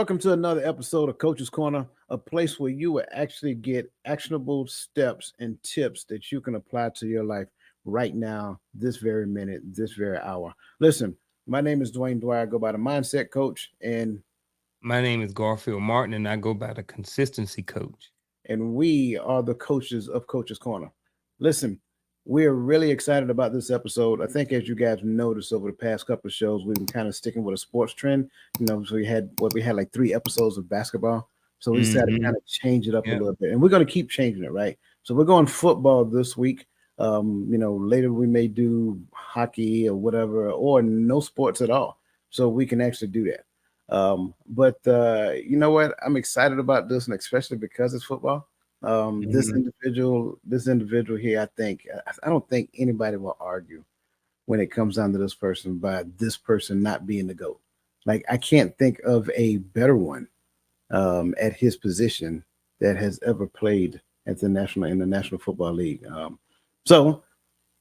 Welcome to another episode of Coach's Corner, a place where you will actually get actionable steps and tips that you can apply to your life right now, this very minute, this very hour. Listen, my name is Dwayne Dwyer. I go by the Mindset Coach, My name is Garfield Martin, and I go by the consistency coach. and we are the coaches of Coach's Corner. Listen, we're really excited about this episode. I think, as you guys noticed over the past couple of shows, we've been kind of sticking with a sports trend. So we had like 3 episodes of basketball. So we decided to kind of change it up a Yep. little bit, and we're going to keep changing it, right? So we're going football this week. Later we may do hockey or whatever, or no sports at all, so we can actually do that. But you know what? I'm excited about this, and especially because it's football. This Mhm. individual here, I don't think anybody will argue when it comes down to this person by this person not being the GOAT. Like, I can't think of a better one at his position that has ever played at the national in the National Football League. So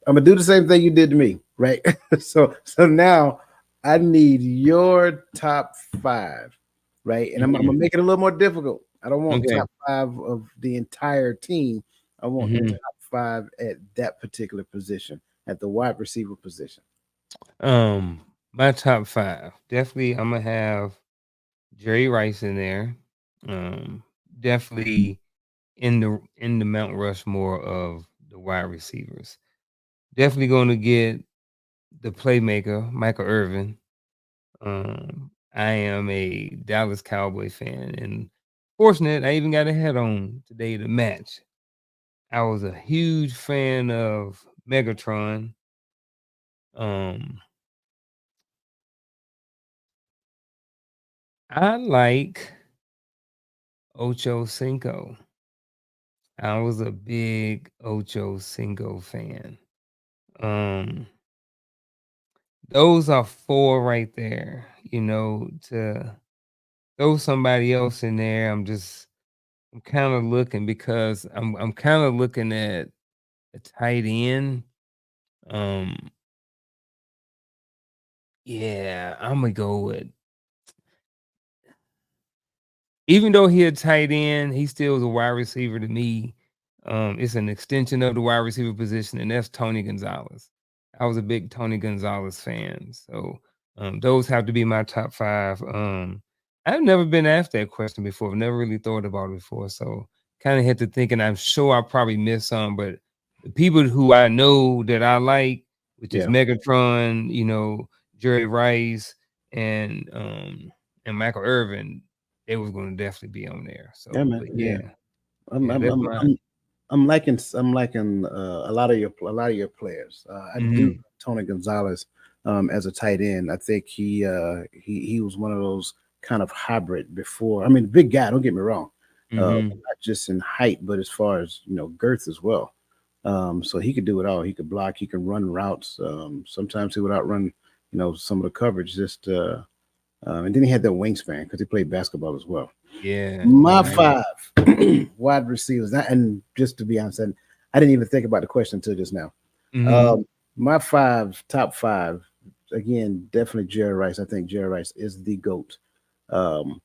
I'm gonna do the same thing you did to me, right? So now I need your top five, right? And I'm Mhm. gonna make it a little more difficult. I don't want Okay. top five of the entire team. I want the Mhm. top five at that particular position, at the wide receiver position. Um, my top five. Definitely, I'm gonna have Jerry Rice in there. Um, Definitely in the Mount Rushmore of the wide receivers. Definitely going to get the playmaker Michael Irvin. I am a Dallas Cowboy fan, and fortunate I even got a hat on today to match. I was a huge fan of Megatron. Um, I like Ocho Cinco. I was a big Ocho Cinco fan. Um, those are four right there. To throw somebody else in there, I'm kind of looking because I'm kind of looking at a tight end. Um, yeah, I'm gonna go with even though he a tight end, he still is a wide receiver to me. It's an extension of the wide receiver position, and that's Tony Gonzalez. I was a big Tony Gonzalez fan, so those have to be my top five. I've never been asked that question before. I've never really thought about it before, so kind of had to think, and I'm sure I probably missed some, but the people who I know that I like, which is Yeah, Megatron, Jerry Rice, and Michael Irvin, they was gonna definitely be on there. yeah, So, man. but Yeah, yeah, I'm yeah, I'm that's I'm my I'm, I'm liking a lot of your players. I do mhm, Tony Gonzalez as a tight end. I think he was one of those kind of hybrid before. I mean, big guy. Don't get me wrong. mhm, Not just in height, but as far as girth as well. So he could do it all. He could block. He could run routes. Sometimes he would outrun some of the coverage. And then he had that wingspan because he played basketball as well. yeah, My yeah, five wide receivers, and just to be honest, I didn't even think about the question until just now. mhm, Um, top five, again, definitely Jerry Rice. I think Jerry Rice is the GOAT. Um,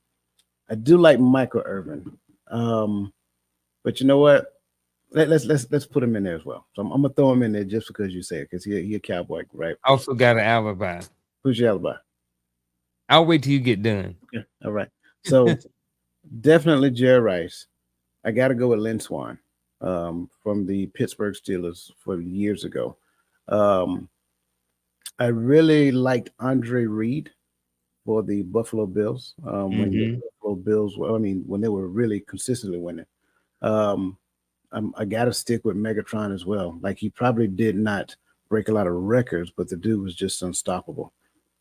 I do like Michael Irvin, um, but you know what? Let's put him in there as well. So I'm gonna throw him in there just because you say it, because he a cowboy, right? also got an alibi. Who's your alibi? I'll wait till you get done. Okay, all right. So definitely Jerry Rice. I got to go with Lynn Swan from the Pittsburgh Steelers for years ago. Um, I really liked Andre Reed for the Buffalo Bills when the Mhm, Buffalo Bills were, I mean, when they were really consistently winning. Um, I got to stick with Megatron as well. Like, he probably did not break a lot of records, but the dude was just unstoppable.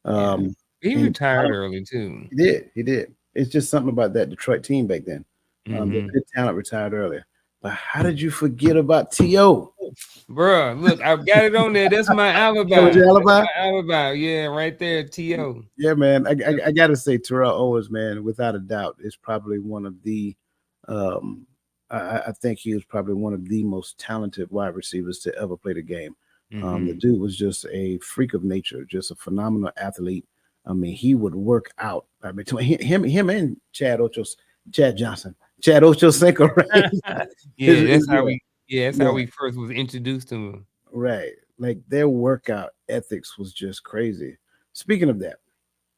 yeah. Um, He and I retired don't, early too. he did, he did. It's just something about that Detroit team back then. The Mhm. good talent retired earlier. But how did you forget about T.O.? Bruh, look, I've got it on there. That's my That was alibi. your That's alibi? my alibi. Yeah, right there, T.O. Yeah, man. I, I, Yep. I got to say, Terrell Owens, man, without a doubt, is probably one of the. Um, I think he was probably one of the most talented wide receivers to ever play the game. The Mhm. dude was just a freak of nature, just a phenomenal athlete. I mean, he would work out. I mean, between him and Chad Johnson, Chad Ochocinco, right? Yeah, Yeah, that's how yeah, we first was introduced to him. right. Like their workout ethics was just crazy. Speaking of that,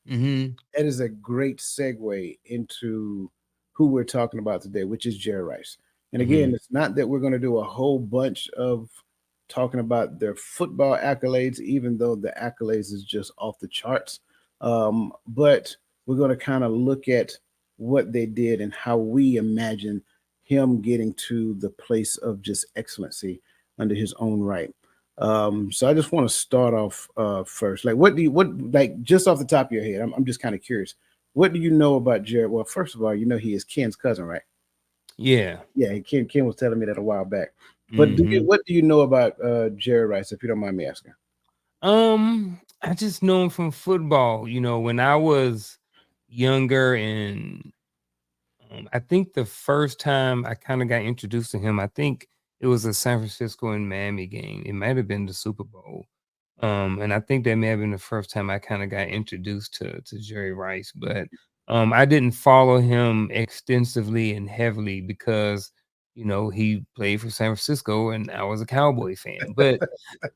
Mhm, that is a great segue into who we're talking about today, which is Jerry Rice. And again, mhm. it's not that we're going to do a whole bunch of talking about their football accolades, even though the accolades is just off the charts. But we're going to kind of look at what they did and how we imagine him getting to the place of just excellency under his own right. So I just want to start off first. Like, like just off the top of your head? I'm just kind of curious. What do you know about Jared? Well, first of all, you know he is Ken's cousin, right? Yeah. Yeah, Ken was telling me that a while back. But Mhm. what do you know about Jared Rice, if you don't mind me asking? I just know him from football, when I was younger and I think the first time I kinda got introduced to him, I think it was a San Francisco and Miami game. It might have been the Super Bowl. And I think that may have been the first time I kinda got introduced to Jerry Rice, but, I didn't follow him extensively and heavily because, he played for San Francisco and I was a Cowboy fan, but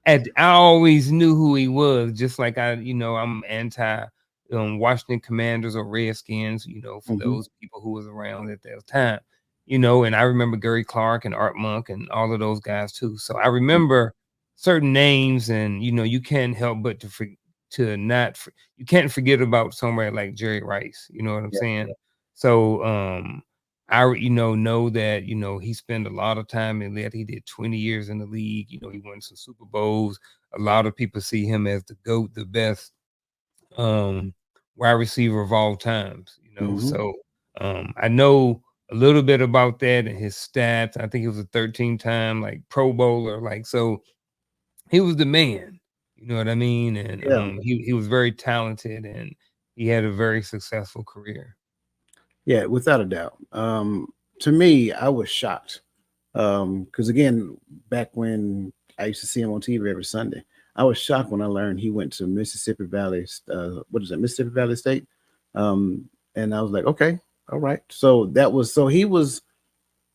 and I always knew who he was, just like I'm anti Washington Commanders or Redskins, for Hmm. those people who was around at that time. And I remember Gary Clark and Art Monk and all of those guys too. So I remember certain names, and you can't help but to not you can't forget about somebody like Jerry Rice. You know what I'm Yeah. saying? So I know that he spent a lot of time in that. He did 20 years in the league. He won some Super Bowls. A lot of people see him as the GOAT, the best um wide receiver of all times. Hmm. So I know a little bit about that and his stats. I think he was a 13-time like Pro Bowler. Like, so he was the man. You know what I mean? And Yeah. he was very talented, and he had a very successful career. Yeah, without a doubt. To me, I was shocked because again, back when I used to see him on TV every Sunday, I was shocked when I learned he went to Mississippi Valley. What is it, Mississippi Valley State? Um, and I was like, okay, all right. So he was,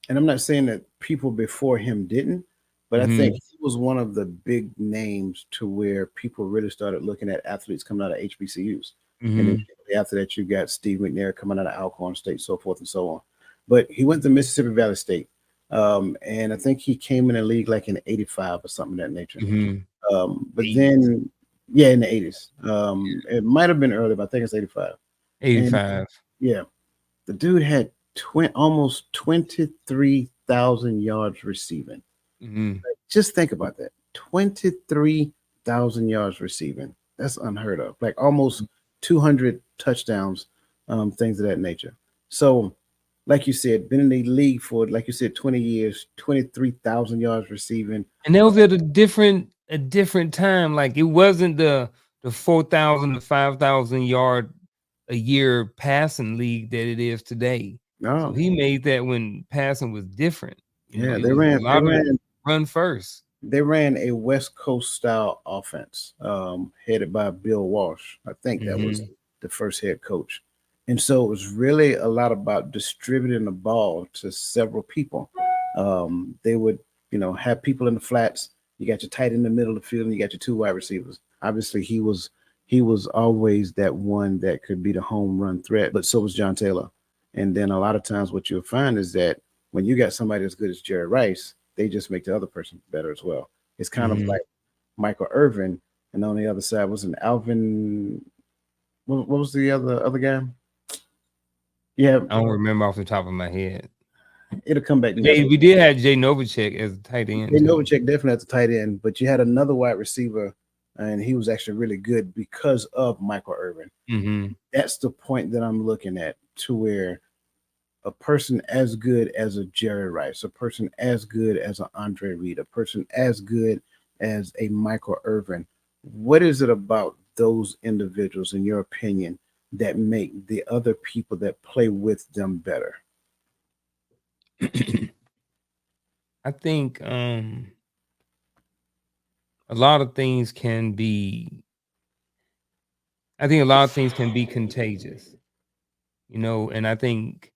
and I'm not saying that people before him didn't, but I think Mhm. he was one of the big names to where people really started looking at athletes coming out of HBCUs. And then Mhm. shortly after that, you got Steve McNair coming out of Alcorn State, so forth and so on. But he went to Mississippi Valley State. And I think he came in the league like in '85 or something of that nature. Mhm. But 80s. then, yeah, in the '80s. It might have been early, but I think it's '85. And 85. yeah, the dude had almost 23,000 yards receiving. Mhm. Just think about that. 23,000 yards receiving. That's unheard of. Like almost 200 touchdowns, things of that nature. So, like you said, been in the league for, like you said, 20 years, 23,000 yards receiving. And that was at a different time. Like, it wasn't the 4,000 to 5,000 yard a year passing league that it is today. So No, he made that when passing was different. yeah, It was a they lot of ran run first. they ran a West Coast style offense, headed by Bill Walsh. I think that was Mhm. the first head coach. And so it was really a lot about distributing the ball to several people. They would, have people in the flats. You got your tight in the middle of the field, and you got your two wide receivers. Obviously, he was always that one that could be the home run threat, but so was John Taylor. And then a lot of times, what you'll find is that when you got somebody as good as Jerry Rice, they just make the other person better as well. It's kind of Mhm. like Michael Irvin, and on the other side was an Alvin. What was the other guy? Yeah, I don't remember off the top of my head. it'll come back to But me. I we did have Jay Novacek as a tight end Jay too. Novacek definitely at the tight end, but you had another wide receiver, and he was actually really good because of Michael Irvin. Mhm. That's the point that I'm looking at, to where a person as good as a Jerry Rice, a person as good as an Andre Reed, a person as good as a Michael Irvin. What is it about those individuals, in your opinion, that make the other people that play with them better? I think a lot of things can be I think a lot of things can be contagious, and I think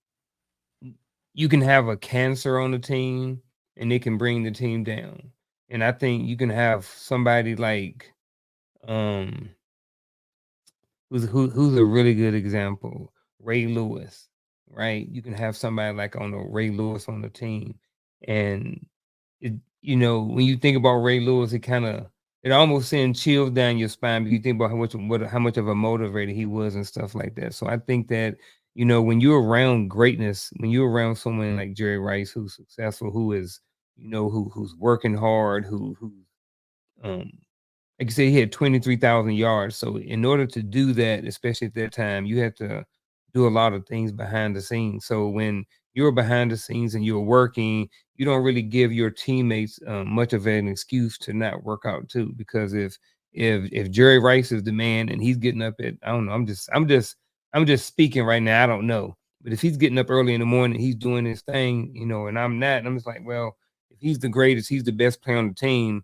you can have a cancer on the team and it can bring the team down. And I think you can have somebody like um who's a really good example, Ray Lewis, right? You can have somebody like on a Ray Lewis on the team, and it, when you think about Ray Lewis, it almost sends chills down your spine because you think about how much of a motivator he was and stuff like that. So I think that when you're around greatness, when you're around someone like Jerry Rice who's successful, who is who's working hard, who's um like you said, he had 23,000 yards. So in order to do that, especially at that time, you have to do a lot of things behind the scenes. So when you're behind the scenes and you're working, you don't really give your teammates much of an excuse to not work out too. Because if Jerry Rice is the man and he's getting up at, I don't know, I'm just speaking right now. I don't know, but if he's getting up early in the morning, he's doing his thing, and I'm not, and I'm just like, well, if he's the greatest, he's the best player on the team,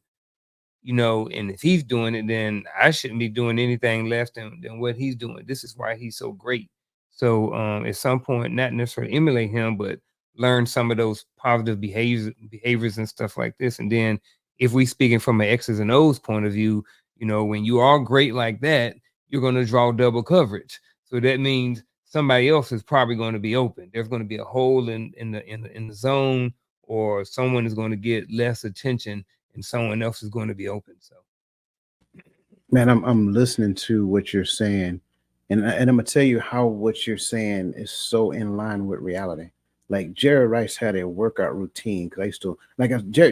and if he's doing it, then I shouldn't be doing anything less than what he's doing. This is why he's so great. So at some point, not necessarily emulate him, but learn some of those positive behaviors and stuff like this. And then if we speaking from an X's and O's point of view, when you are great like that, you're going to draw double coverage. So that means somebody else is probably going to be open. There's going to be a hole in the zone, or someone is going to get less attention and someone else is going to be open. So Man, I'm listening to what you're saying, and I'm gonna tell you how what you're saying is so in line with reality. Like Jerry Rice had a workout routine because I used to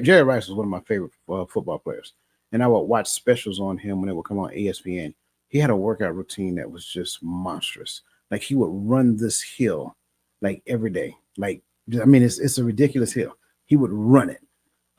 Jerry Rice was one of my favorite football players, and I would watch specials on him when it would come on ESPN. He had a workout routine that was just monstrous. Like he would run this hill like every day. Like I mean, it's a ridiculous hill. He would run it.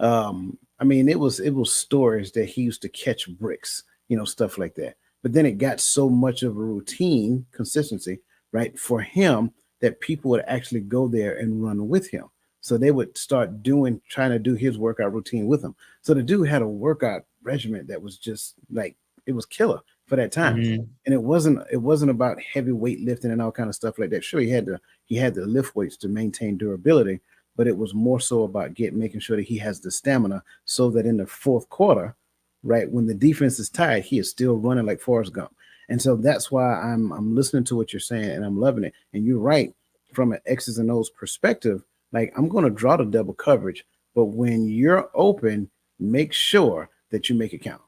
I mean, it was stories that he used to catch bricks, stuff like that. But then it got so much of a routine, consistency, right, for him that people would actually go there and run with him. So they would start trying to do his workout routine with him. So the dude had a workout regimen that was just like it was killer for that time. mhm. And it wasn't about heavy weightlifting and all kind of stuff like that. Sure, he had to lift weights to maintain durability, but it was more so about making sure that he has the stamina so that in the fourth quarter, right, when the defense is tired, he is still running like Forrest Gump. And so that's why I'm listening to what you're saying and I'm loving it. And you're right, from an X's and O's perspective, like I'm gonna draw the double coverage, but when you're open, make sure that you make it count.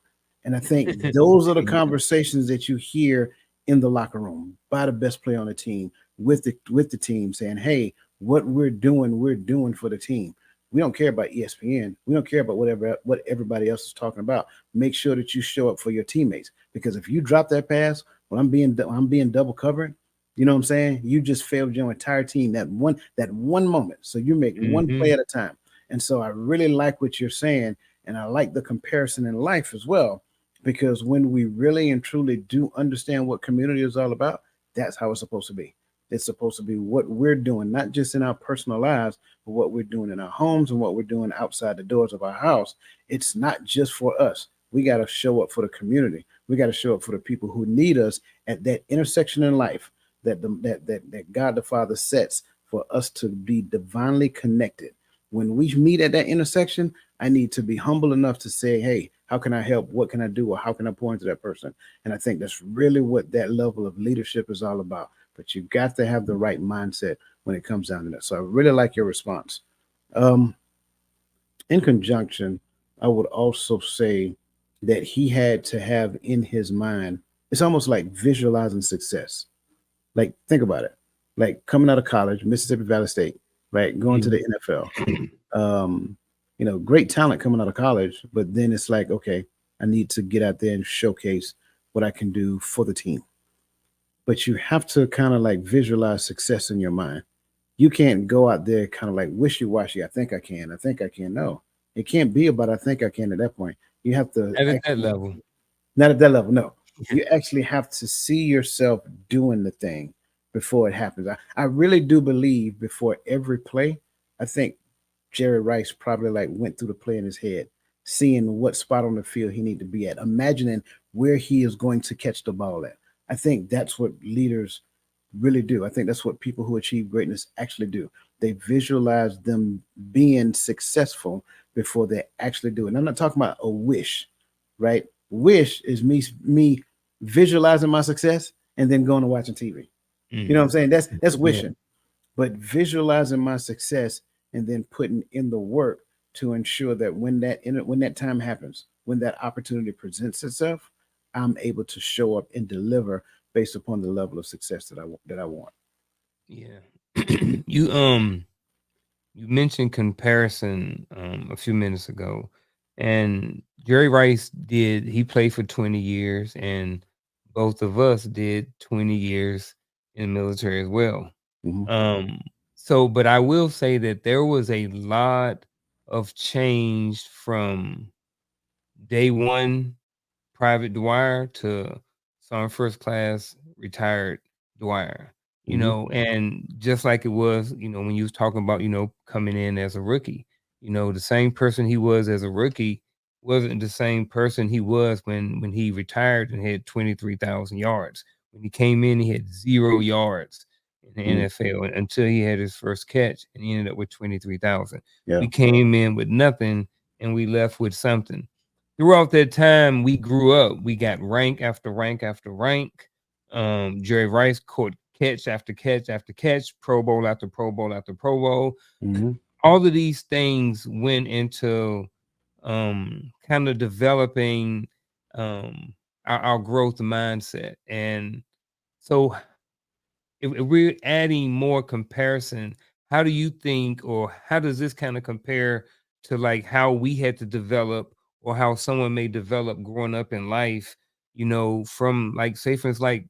And I think those are the Amen. conversations that you hear in the locker room by the best player on the team with the team saying, "Hey, what we're doing for the team. We don't care about ESPN. We don't care about what everybody else is talking about. Make sure that you show up for your teammates because if you drop that pass when I'm being double covered, you know what I'm saying? You just failed your entire team that one moment. So you make one play Mhm. at a time. And so I really like what you're saying, and I like the comparison in life as well because when we really and truly do understand what community is all about, that's how it's supposed to be. It's supposed to be what we're doing, not just in our personal lives, but what we're doing in our homes and what we're doing outside the doors of our house. It's not just for us. We got to show up for the community. We got to show up for the people who need us at that intersection in life that God the Father sets for us to be divinely connected. When we meet at that intersection, I need to be humble enough to say, "Hey, how can I help? What can I do? Or how can I pour into that person?" And I think that's really what that level of leadership is all about. But you got to have the right mindset when it comes down to that. So I really like your response. Um, in conjunction, I would also say that he had to have in his mind, it's almost like visualizing success. Like, think about it. Like coming out of college, Mississippi Valley State, right? Going to the Mhm. NFL. Um, great talent coming out of college, but then it's like, okay, I need to get out there and showcase what I can do for the team. But you have to kind of like visualize success in your mind. You can't go out there kind of like wishy washy. I think I can. I think I can. No, it can't be about I think I can at that point. You have to Not at that actually, level. not at that level. No, you actually have to see yourself doing the thing before it happens. I really do believe before every play, I think Jerry Rice probably like went through the play in his head, seeing what spot on the field he need to be at, imagining where he is going to catch the ball at. I think that's what leaders really do. I think that's what people who achieve greatness actually do. They visualize them being successful before they actually do it. And I'm not talking about a wish, right? Wish is me visualizing my success and then going and watching TV. You know what I'm Mm. saying? That's Yeah. wishing. But visualizing my success and then putting in the work to ensure that when that time happens, when that opportunity presents itself, I'm able to show up and deliver based upon the level of success that I want. Yeah. You you mentioned comparison a few minutes ago, and Jerry Rice did. He played for 20 years, and both of us did 20 years in the military as well. Hmm. Um, so, but I will say that there was a lot of change from day one Private Dwyer to Sergeant First Class retired Dwyer, Hmm. and just like it was, when you was talking about, coming in as a rookie, the same person he was as a rookie wasn't the same person he was when he retired and had 23,000 yards. When he came in, he had 0 yards in the Hmm. NFL until he had his first catch and he ended up with 23,000. Yeah. We came in with nothing and we left with something. Throughout that time, we grew up. We got rank after rank after rank. Jerry Rice caught catch after catch after catch, Pro Bowl after Pro Bowl after Pro Bowl. Hmm. All of these things went into kind of developing our growth mindset. And so if we're adding more comparison, how do you think, or how does this kind of compare to like how we had to develop, or how someone may develop growing up in life, from like say for instance, like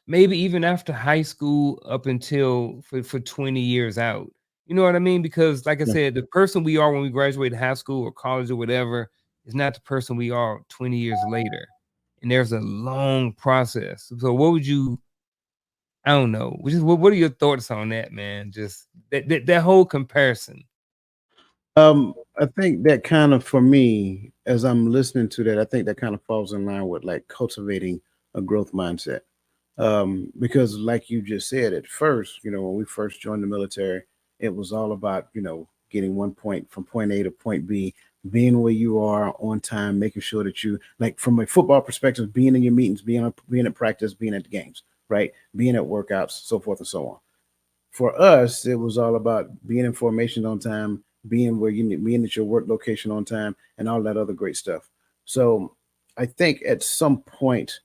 maybe even after high school up until for 20 years out. You know what I mean? Because like I Yeah. said, the person we are when we graduate high school or college or whatever is not the person we are 20 years later. And there's a long process. So what would you I don't know. Just what are your thoughts on that, man? Just that whole comparison. I think that kind of for me, as I'm listening to that, I think that kind of falls in line with like cultivating a growth mindset. Because like you just said at first, when we first joined the military, it was all about, getting one point from point A to point B, being where you are on time, making sure that you like from a football perspective, being in your meetings, being at practice, being at the games, right? Being at workouts, so forth and so on. For us, it was all about being in formation on time, being where you need, being at your work location on time, and all that other great stuff. So I think at some point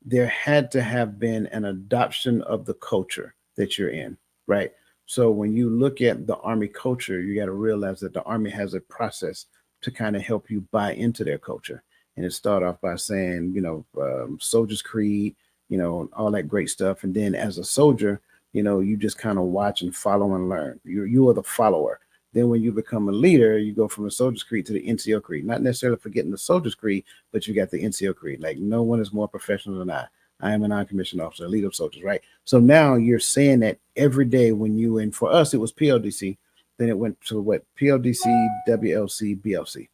there had to have been an adoption of the culture that you're in, right? So when you look at the Army culture, you got to realize that the Army has a process to kind of help you buy into their culture. And it start off by saying, soldier's creed, all that great stuff. And then as a soldier, you just kind of watch and follow and learn. You are the follower. Then when you become a leader, you go from the soldier's creed to the NCO creed. Not necessarily forgetting the soldier's creed, but you got the NCO creed. Like no one is more professional than I. I am a non-commissioned officer, leader of soldiers, right? So now you're saying that every day when you, and for us it was PLDC, then it went to what, PLDC, WLC, BLC.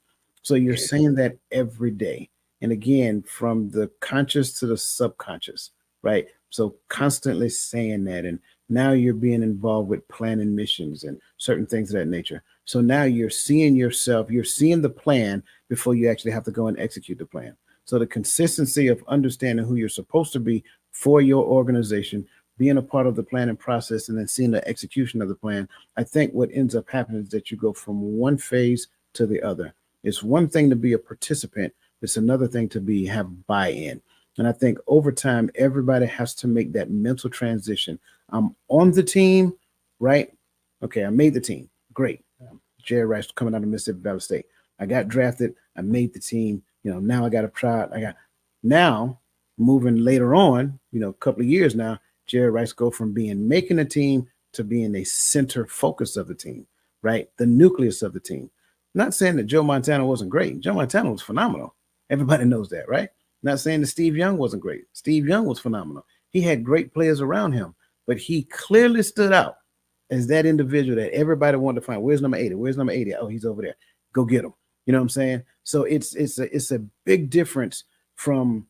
So you're Yeah. saying that every day, and again from the conscious to the subconscious, right? So constantly saying that, and now you're being involved with planning missions and certain things of that nature. So now you're seeing yourself, you're seeing the plan before you actually have to go and execute the plan. So the consistency of understanding who you're supposed to be for your organization, being a part of the planning process, and then seeing the execution of the plan. I think what ends up happening is that you go from one phase to the other. It's one thing to be a participant. It's another thing to be have buy-in. And I think over time, everybody has to make that mental transition. I'm on the team, right? Okay, I made the team. Great. Jerry Rice coming out of Mississippi Valley State. I got drafted. I made the team. Now I got a try. I got now moving later on. A couple of years now. Jerry Rice go from being making a team to being a center focus of the team, right? The nucleus of the team. Not saying that Joe Montana wasn't great. Joe Montana was phenomenal. Everybody knows that, right? Not saying that Steve Young wasn't great. Steve Young was phenomenal. He had great players around him, but he clearly stood out as that individual that everybody wanted to find. Where's number 80? Where's number 80? Oh, he's over there. Go get him. You know what I'm saying? So it's a big difference from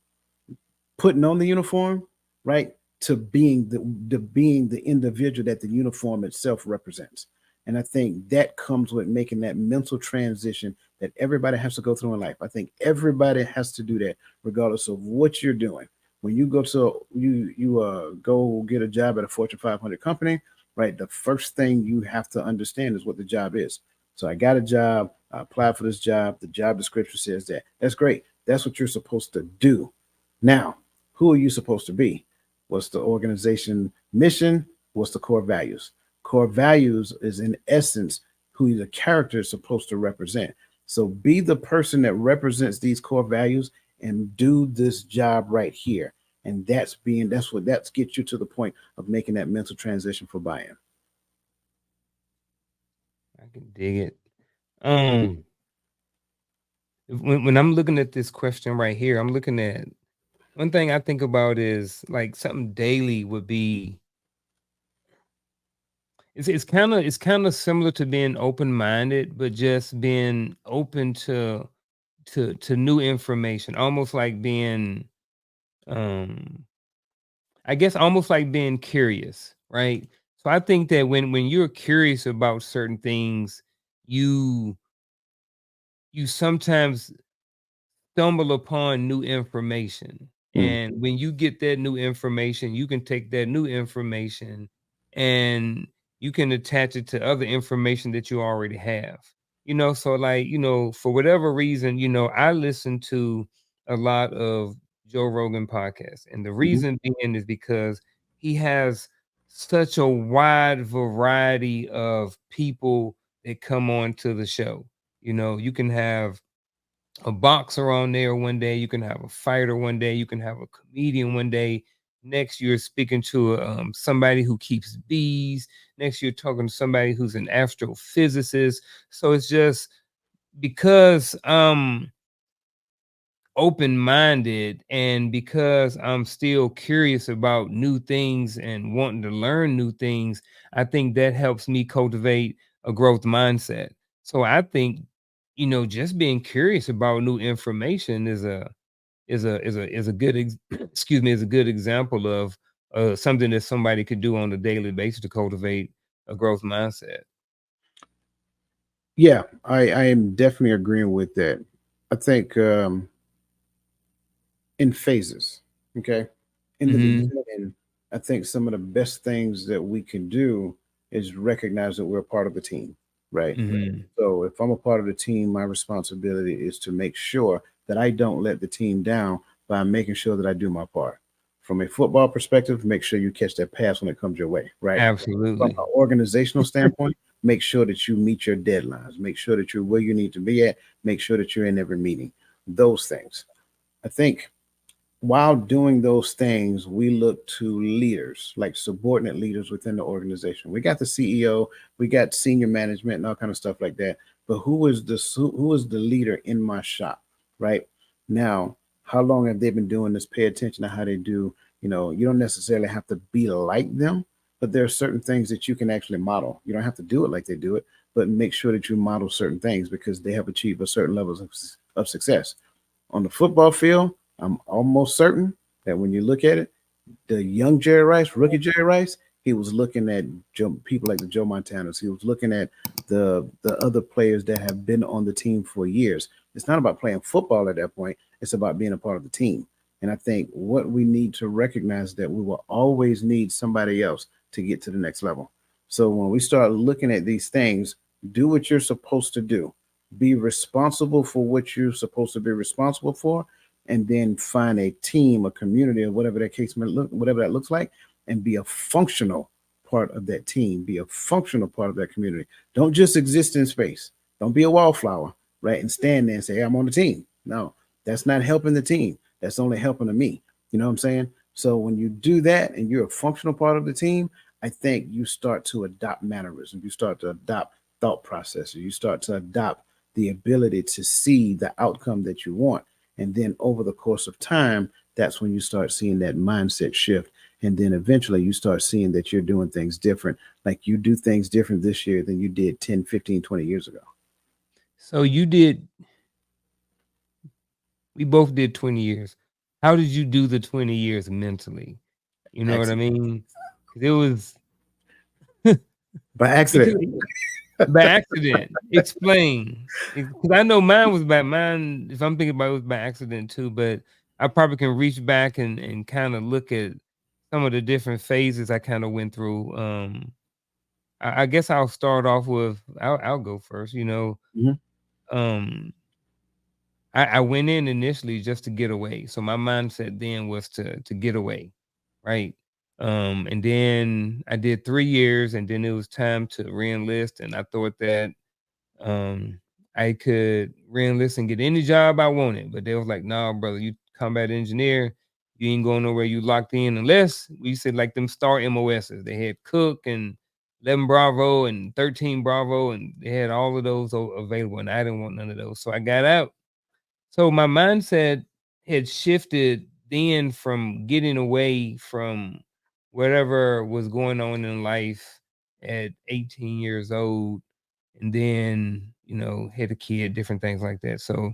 putting on the uniform, right, to being the individual that the uniform itself represents. And I think that comes with making that mental transition that everybody has to go through in life. I think everybody has to do that, regardless of what you're doing. When you go to go get a job at a Fortune 500 company, right? The first thing you have to understand is what the job is. So I got a job. I applied for this job. The job description says that. That's great. That's what you're supposed to do. Now, who are you supposed to be? What's the organization mission? What's the core values? Core values is in essence who the character is supposed to represent. So be the person that represents these core values and do this job right here. And that's what that's gets you to the point of making that mental transition for buy-in. I can dig it. Um, when I'm looking at this question right here, I'm looking at one thing I think about is like something daily would be it's kind of similar to being open minded, but just being open to new information, almost like being um I guess almost like being curious, right? So I think that when you're curious about certain things, you you sometimes stumble upon new information. Mm. And when you get that new information, you can take that new information and you can attach it to other information that you already have. So like, for whatever reason, I listen to a lot of Joe Rogan podcasts. And the Mhm. reason being is because he has such a wide variety of people that come on to the show. You can have a boxer on there one day, you can have a fighter one day, you can have a comedian one day. Next, you're speaking to somebody who keeps bees. Next, you're talking to somebody who's an astrophysicist. So it's just because open minded and because I'm still curious about new things and wanting to learn new things, I think that helps me cultivate a growth mindset. So I think, just being curious about new information is a good excuse me, is a good example of something that somebody could do on a daily basis to cultivate a growth mindset. Yeah, I am definitely agreeing with that. I think in phases. Okay. In the Hmm. beginning, I think some of the best things that we can do is recognize that we're a part of the team, right? Hmm. So if I'm a part of the team, my responsibility is to make sure that I don't let the team down by making sure that I do my part. From a football perspective, make sure you catch that pass when it comes your way, right? From Absolutely. an organizational standpoint, make sure that you meet your deadlines, make sure that you're where you need to be at, make sure that you're in every meeting. Those things. I think while doing those things, we look to leaders, like subordinate leaders within the organization. We got the CEO, we got senior management, and all kind of stuff like that. But who is the leader in my shop, right? Now, how long have they been doing this? Pay attention to how they do. You don't necessarily have to be like them, but there are certain things that you can actually model. You don't have to do it like they do it, but make sure that you model certain things because they have achieved a certain levels of success on the football field. I'm almost certain that when you look at it, the young Jerry Rice, rookie Jerry Rice, he was looking at people like the Joe Montanas. He was looking at the other players that have been on the team for years. It's not about playing football at that point. It's about being a part of the team. And I think what we need to recognize that we will always need somebody else to get to the next level. So when we start looking at these things, do what you're supposed to do. Be responsible for what you're supposed to be responsible for, and then find a team, a community, or whatever that case may look, whatever that looks like, and be a functional part of that team, be a functional part of that community. Don't just exist in space. Don't be a wallflower, right? And stand there and say, hey, I'm on the team. No, that's not helping the team. That's only helping to me. You know what I'm saying? So when you do that and you're a functional part of the team, I think you start to adopt mannerisms. You start to adopt thought processes. You start to adopt the ability to see the outcome that you want. And then over the course of time, that's when you start seeing that mindset shift. And then eventually you start seeing that you're doing things different. Like you do things different this year than you did 10, 15, 20 years ago. So we both did 20 years. How did you do the 20 years mentally? You know what I Accident. mean? 'Cause it was By because accident. by accident. Explain. Because I know mine was by mine. If I'm thinking about it, was by accident too. But I probably can reach back and kind of look at some of the different phases I kind of went through. I guess I'll start off with I'll go first. Mhm. Um, I went in initially just to get away. So my mindset then was to get away, right? And then I did 3 years, and then it was time to reenlist, and I thought that um, I could reenlist and get any job I wanted, but they was like, "Nah, brother, you combat engineer, you ain't going nowhere. You locked in unless we said like them star MOSs. They had Cook and 11 Bravo and 13 Bravo, and they had all of those available, and I didn't want none of those, so I got out. So my mindset had shifted then from getting away from whatever was going on in life at 18 years old, and then, had a kid, different things like that. So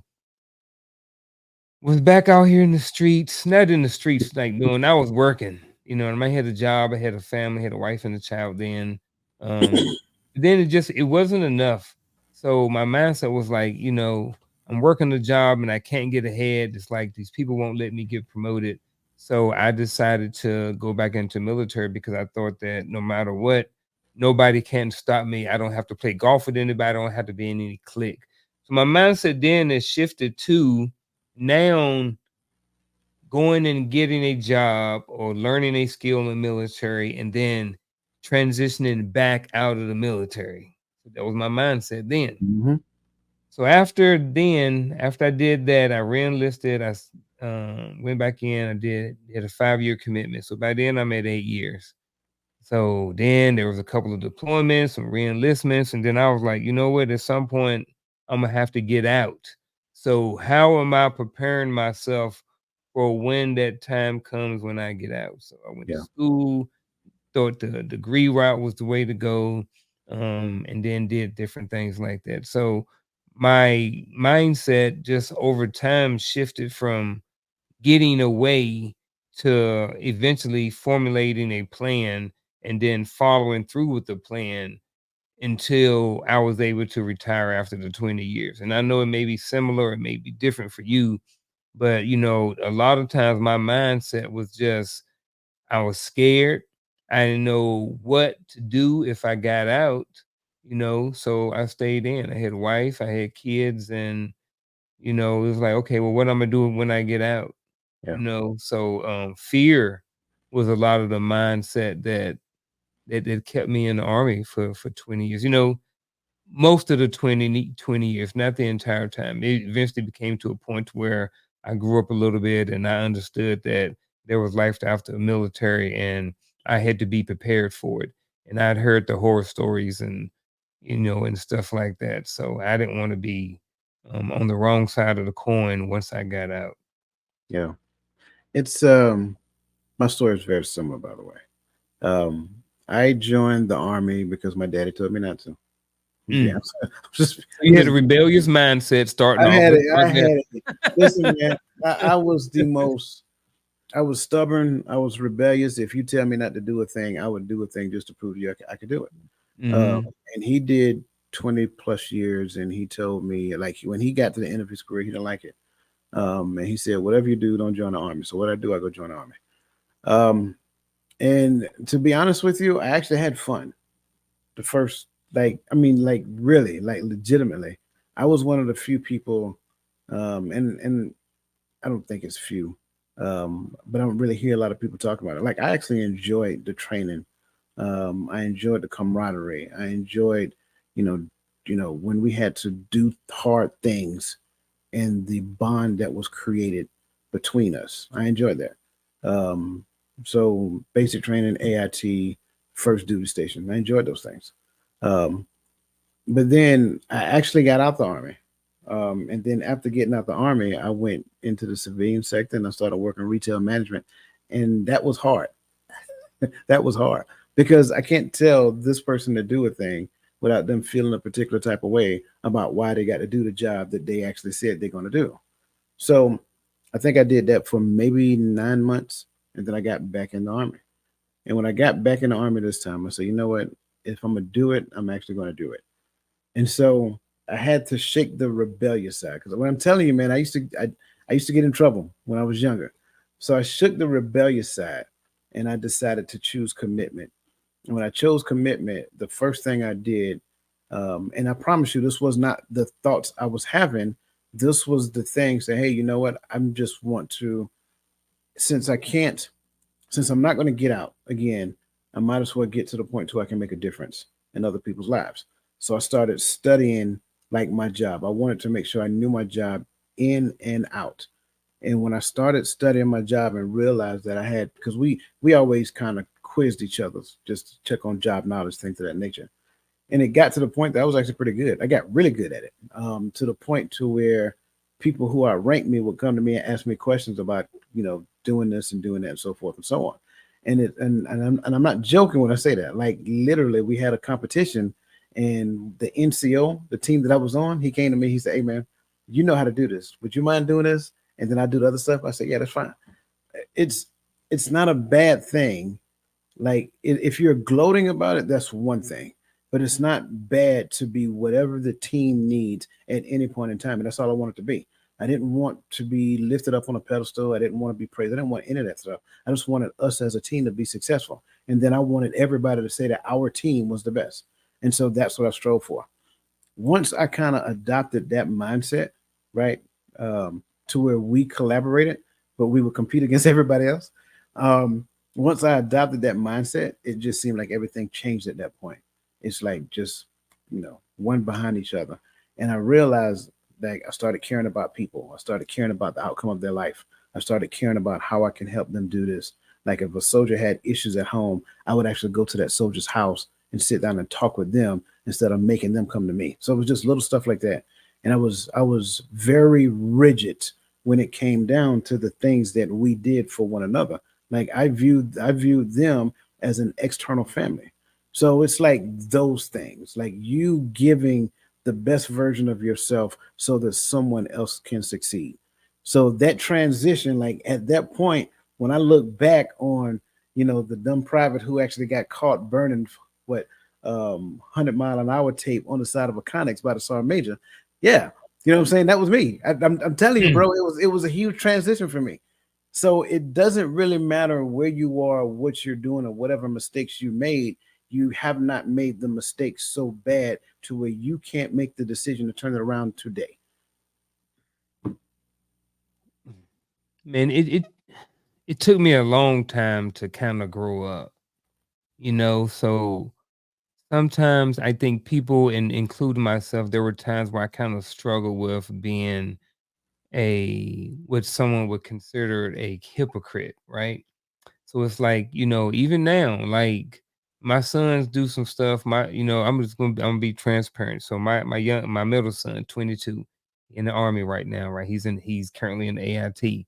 was back out here in the streets, not in the streets like doing. I was working, and I had a job, I had a family, had a wife and a child then. Then it wasn't enough. So my mindset was like, I'm working a job and I can't get ahead. It's like these people won't let me get promoted. So I decided to go back into military because I thought that no matter what, nobody can stop me. I don't have to play golf with anybody. I don't have to be in any clique. So my mindset then has shifted to now going and getting a job or learning a skill in the military and then transitioning back out of the military. So that was my mindset then. Mhm. So after I did that, I re-enlisted. Went back in. I did a 5-year commitment. So by then I'm at 8 years. So then there was a couple of deployments, some re-enlistments, and then I was like, you know what? At some point, I'm gonna have to get out. So how am I preparing myself for when that time comes when I get out? So I went to Yeah. school, thought the degree route was the way to go, and then did different things like that. So my mindset just over time shifted from getting away to eventually formulating a plan and then following through with the plan until I was able to retire after the 20 years. And I know it may be similar, it may be different for you, but a lot of times my mindset was just I was scared. I didn't know what to do if I got out, so I stayed in. I had a wife, I had kids, and it was like, okay, well, what I'm gonna do when I get out? Yeah. So fear was a lot of the mindset that kept me in the army for 20 years. Most of the 20 years, not the entire time. It eventually became to a point where I grew up a little bit and I understood that there was life after the military and I had to be prepared for it. And I'd heard the horror stories and stuff like that. So I didn't want to be on the wrong side of the coin once I got out. Yeah. It's my story is very similar, by the way. Um, I joined the army because my daddy told me not to. Yeah, Mm. just So you had a just rebellious mindset starting I off. had Let's it. I start there. had it. Listen, man, I was the most. I was stubborn. I was rebellious. If you tell me not to do a thing, I would do a thing just to prove to you I could do it. Um, Mhm. and he did 20 plus years, and he told me like when he got to the end of his career, he didn't like it. And he said, "Whatever you do, don't join the army." So what I do, I go join the army. Um, and to be honest with you, I actually had fun. The first, like, I mean, like really, like legitimately, I was one of the few people, and I don't think it's few, but I don't really hear a lot of people talk about it. Like, I actually enjoyed the training. I enjoyed the camaraderie. I enjoyed, you know, when we had to do hard things and the bond that was created between us. I enjoyed that. Um, so basic training, AIT, first duty station. I enjoyed those things. Um, but then I actually got out the army. And then after getting out the army, I went into the civilian sector and I started working retail management. And that was hard. That was hard because I can't tell this person to do a thing without them feeling a particular type of way about why they got to do the job that they actually said they're going to do. So I think I did that for maybe 9 months, and then I got back in the army. And when I got back in the army this time, I said, you know what? If I'm gonna do it, I'm actually gonna do it. And so I had to shake the rebellious side because what I'm telling you, man, I used to get in trouble when I was younger. So I shook the rebellious side, and I decided to choose commitment. And when I chose commitment, the first thing I did, and I promise you, this was not the thoughts I was having. This was the thing. Say, hey, you know what? I'm just want to, since I can't, since I'm not going to get out again, I might as well get to the point where I can make a difference in other people's lives. So I started studying like my job. I wanted to make sure I knew my job in and out. And when I started studying my job and realized that I had, because we always kind of quizzed each other just to check on job knowledge, things of that nature. And it got to the point that I was actually pretty good. I got really good at it, to the point to where people who outranked me would come to me and ask me questions about, doing this and doing that and so forth and so on. And I'm not joking when I say that. Like literally, we had a competition, and the NCO, the team that I was on, he came to me. He said, "Hey man, you know how to do this. Would you mind doing this?" And then I do the other stuff. I said, "Yeah, that's fine." It's it's not a bad thing. Like if you're gloating about it, that's one thing, but it's not bad to be whatever the team needs at any point in time, and that's all I wanted to be. I didn't want to be lifted up on a pedestal. I didn't want to be praised. I didn't want any of that stuff. I just wanted us as a team to be successful, and then I wanted everybody to say that our team was the best, and so that's what I strove for. Once I kind of adopted that mindset, right, to where we collaborated, but we would compete against everybody else. Um, Once I adopted that mindset, it just seemed like everything changed at that point. It's like just, one behind each other. And I realized that I started caring about people. I started caring about the outcome of their life. I started caring about how I can help them do this. Like if a soldier had issues at home, I would actually go to that soldier's house and sit down and talk with them instead of making them come to me. So it was just little stuff like that. And I was very rigid when it came down to the things that we did for one another. Like I viewed them as an external family. So it's like those things, like you giving the best version of yourself so that someone else can succeed. So that transition, like at that point, when I look back on, the dumb private who actually got caught burning what 100-mile-an-hour tape on the side of a Connex by the Sergeant Major. Yeah, you know what I'm saying? That was me. I'm telling you, Hmm. bro. It was a huge transition for me. So it doesn't really matter where you are, what you're doing, or whatever mistakes you made. You have not made the mistakes so bad to where you can't make the decision to turn it around today. Man, it took me a long time to kind of grow up, so sometimes I think people, and including myself, there were times where I kind of struggled with being a what someone would consider a hypocrite, right? So it's like, even now, like my sons do some stuff. I'm gonna be transparent. So my middle son, 22, in the army right now, right? He's currently in the AIT.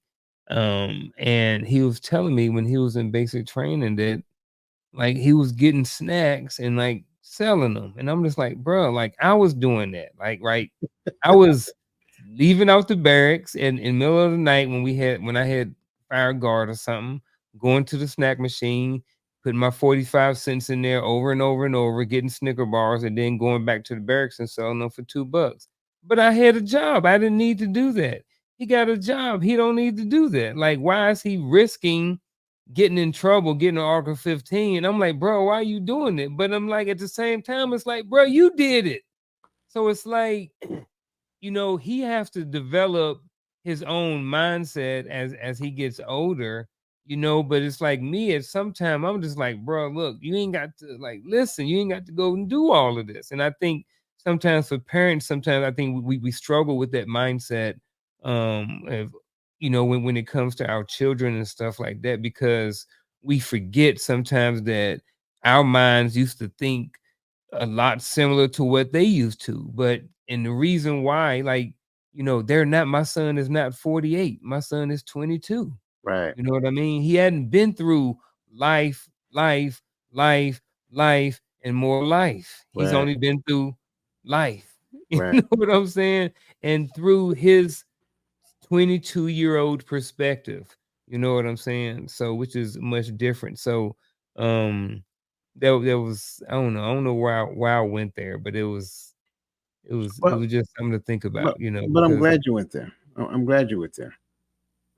And he was telling me when he was in basic training that like he was getting snacks and like selling them. And I'm just like, bro, like I was doing that. Like, right. I was leaving out the barracks and in the middle of the night when I had fire guard or something, going to the snack machine, putting my 45 cents in there over and over and over, getting Snicker bars, and then going back to the barracks and selling them for $2. But I had a job. I didn't need to do that. He got a job. He don't need to do that. Like, why is he risking getting in trouble, getting an Article 15? I'm like, bro, why are you doing it? But I'm like, at the same time, it's like, bro, you did it. So it's like, he has to develop his own mindset as he gets older, but it's like me at some time, I'm just like, bro, look, you ain't got to like listen, you ain't got to go and do all of this. And I think sometimes for parents, sometimes I think we struggle with that mindset, of, when it comes to our children and stuff like that, because we forget sometimes that our minds used to think a lot similar to what they used to. But and the reason why, like, they're not, my son is not 48. My son is 22. Right, You know what I mean? He hadn't been through life, life, life, life, and more life. He's right, only been through life. You right, know what I'm saying? And through his 22-year-old perspective. You know what I'm saying? So which is much different. So um there was I don't know why I went there, but it Well, was just something to think but about, you know, but I'm because glad you went there. I'm glad you went there.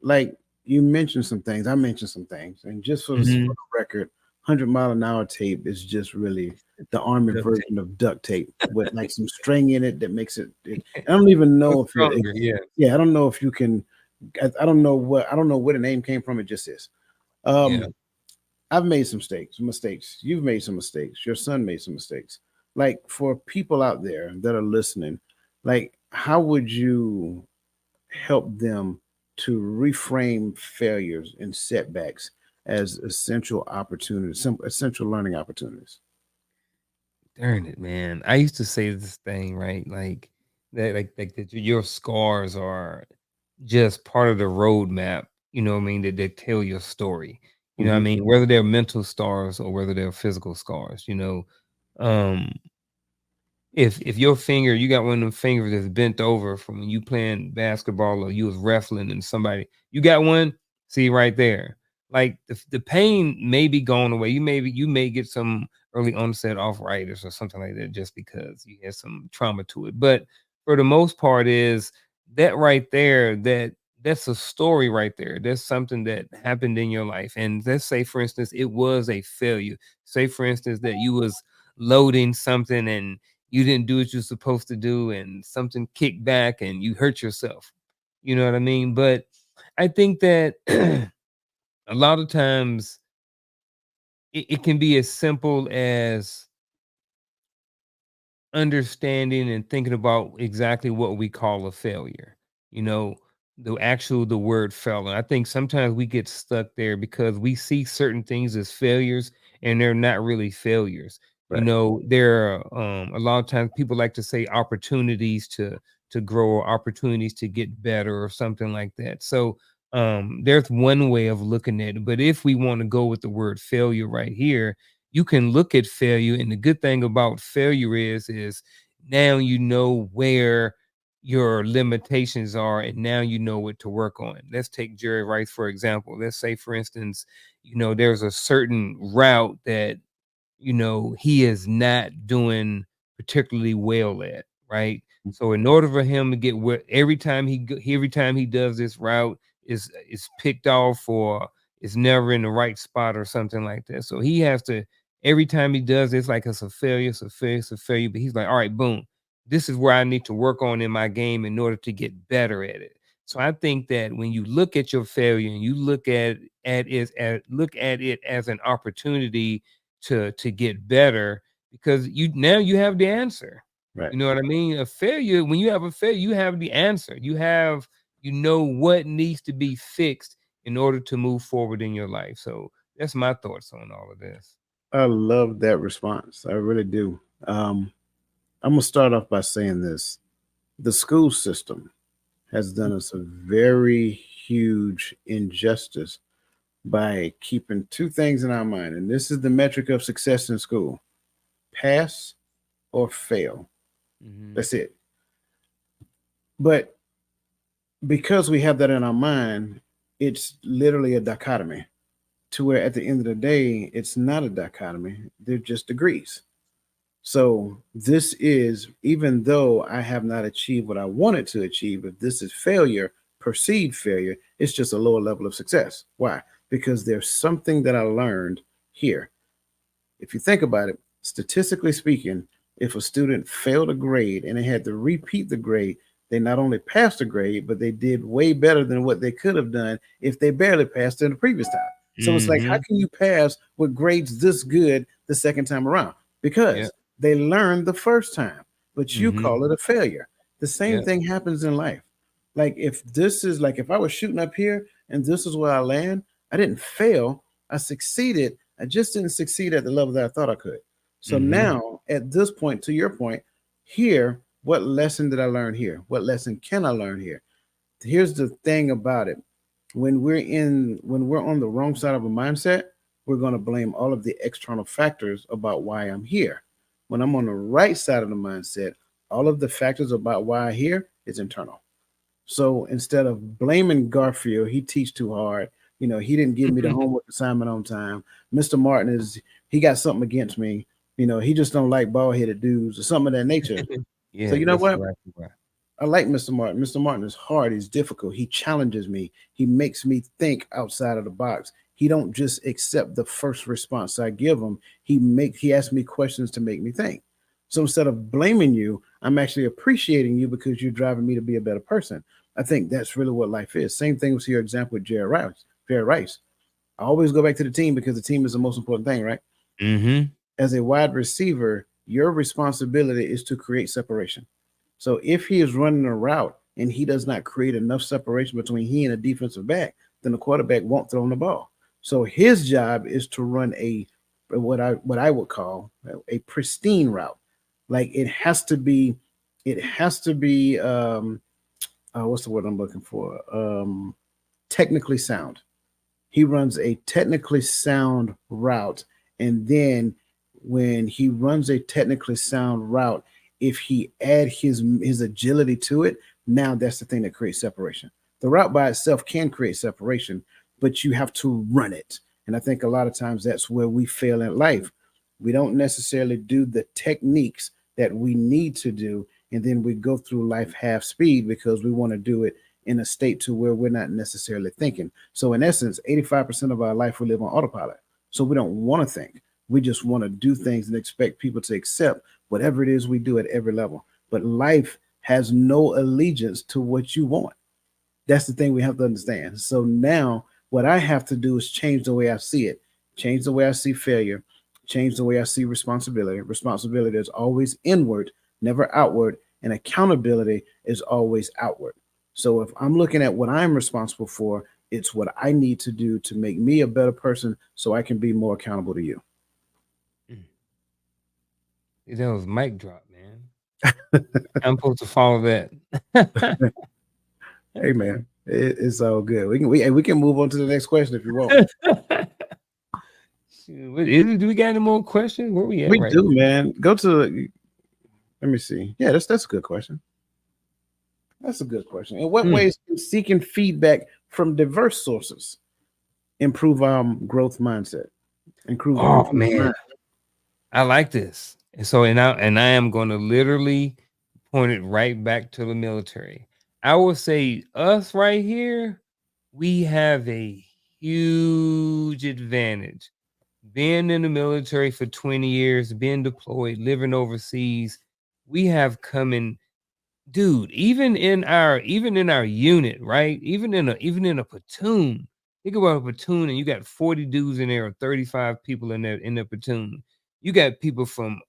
Like you mentioned some things, I mentioned some things, and just for mhm, the record, 100-mile-an-hour tape is just really the army duct tape. version of duct tape with like some string in it that makes it. I don't even So know if it. stronger, yeah, Yeah, I don't know if you can. I don't know where the name came from. It just is. yeah. Um, I've made some mistakes. You've made some mistakes. Your son made some mistakes. Like for people out there that are listening, like how would you help them to reframe failures and setbacks as essential opportunities, some essential learning opportunities? Darn it, man. I used to say this thing, right? Like that your scars are just part of the roadmap, you know what I mean, that tell your story. You know what I Hmm. mean? Whether they're mental scars or whether they're physical scars, you know. Um if your finger, you got one of them fingers that's bent over from when you playing basketball or you was wrestling and somebody, you got one, see right there. Like the pain may be going away. You may get some early onset arthritis or something like that just because you had some trauma to it. But for the most part is that right there, that's a story right there. That's something that happened in your life. And let's say for instance, it was a failure. Say for instance that you was loading something and you didn't do what you're supposed to do and something kicked back and you hurt yourself. You know what I mean? But I think that a lot of times it can be as simple as understanding and thinking about exactly what we call a failure. You know, the word failure. I think sometimes we get stuck there because we see certain things as failures and they're not really failures. You Right. know, there are a lot of times people like to say opportunities to grow or opportunities to get better or something like that. So there's one way of looking at it. But if we want to go with the word failure right here, you can look at failure, and the good thing about failure is now you know where your limitations are and now you know what to work on. Let's take Jerry Rice for example. Let's say for instance, you know, there's a certain route that you know, he is not doing particularly well at, right? So in order for him to get where every time he does this route is picked off or is never in the right spot or something like that. So he has to every time he does it's like it's a failure, it's a failure, it's a failure. But he's like, all right, boom, this is where I need to work on in my game in order to get better at it. So I think that when you look at your failure and you look at it as an opportunity to get better because you now you have the answer. Right. You know what I mean? A failure, when you have a failure, you have the answer. You know what needs to be fixed in order to move forward in your life. So that's my thoughts on all of this. I love that response. I really do. I'm gonna start off by saying this: the school system has done us a very huge injustice by keeping two things in our mind, and this is the metric of success in school: pass or fail. Hmm. That's it. But because we have that in our mind, it's literally a dichotomy to where at the end of the day, it's not a dichotomy, they're just degrees. So this is, even though I have not achieved what I wanted to achieve, if this is failure, perceived failure, it's just a lower level of success. Why? Because there's something that I learned here. If you think about it, statistically speaking, if a student failed a grade and they had to repeat the grade, they not only passed the grade, but they did way better than what they could have done if they barely passed in the previous time. So it's like, how Hmm. can you pass with grades this good the second time around? Yeah. Because they learned the first time, but you Hmm. call it a failure. The same Yeah. thing happens in life. Like if this is like if I was shooting up here and this is where I land, I didn't fail, I succeeded. I just didn't succeed at the level that I thought I could. So Hmm. now, at this point, to your point, here, what lesson did I learn here? What lesson can I learn here? Here's the thing about it. When we're on the wrong side of a mindset, we're going to blame all of the external factors about why I'm here. When I'm on the right side of the mindset, all of the factors about why I'm here is internal. So instead of blaming Garfield, he teach too hard. He didn't give me the homework assignment on time. Mr. Martin he got something against me. He just don't like bald headed dudes or something of that nature. So Yeah, you know that's what? exactly right. I like Mr. Martin. Mr. Martin is hard. He's difficult. He challenges me. He makes me think outside of the box. He don't just accept the first response I give him. He asks me questions to make me think. So instead of blaming you, I'm actually appreciating you because you're driving me to be a better person. I think that's really what life is. Same thing with your example with Jerry Rice. Jerry Rice. I always go back to the team because the team is the most important thing, right? Mhm. As a wide receiver, your responsibility is to create separation. So if he is running a route and he does not create enough separation between he and a defensive back, then the quarterback won't throw him the ball. So his job is to run what I would call a pristine route. Like it has to be what's the word I'm looking for? Technically sound. He runs a technically sound route, and then when he runs a technically sound route, if he add his agility to it, now that's the thing that creates separation. The route by itself can create separation, but you have to run it. And I think a lot of times that's where we fail in life. We don't necessarily do the techniques that we need to do, and then we go through life half speed because we want to do it in a state to where we're not necessarily thinking. So in essence, 85% of our life we live on autopilot. So we don't want to think. We just want to do things and expect people to accept whatever it is we do at every level. But life has no allegiance to what you want. That's the thing we have to understand. So now what I have to do is change the way I see it, change the way I see failure, change the way I see responsibility. Responsibility is always inward, never outward, and accountability is always outward. So if I'm looking at what I'm responsible for, it's what I need to do to make me a better person so I can be more accountable to you. Mm. That was mic drop, man. I'm supposed to follow that. Hey man, it's all good. We can move on to the next question if you want. Shoot, what is it? Do we got any more questions? Where we at We right do, man. Go to Let me see. Yeah, that's a good question. That's a good question. In what now? ways can seeking feedback from diverse sources improve our growth mindset? Oh Improve man, mind. I like this. And I am going to literally point it right back to the military. I will say us right here, we have a huge advantage. Being in the military for 20 years, being deployed, living overseas, we have come in, dude, even in our unit, right? Even in a platoon. Think about a platoon and you got 40 dudes in there or 35 people in the platoon. You got people from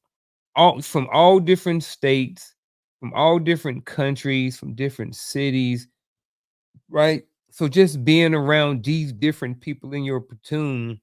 all different states, from all different countries, from different cities, right? So just being around these different people in your platoon,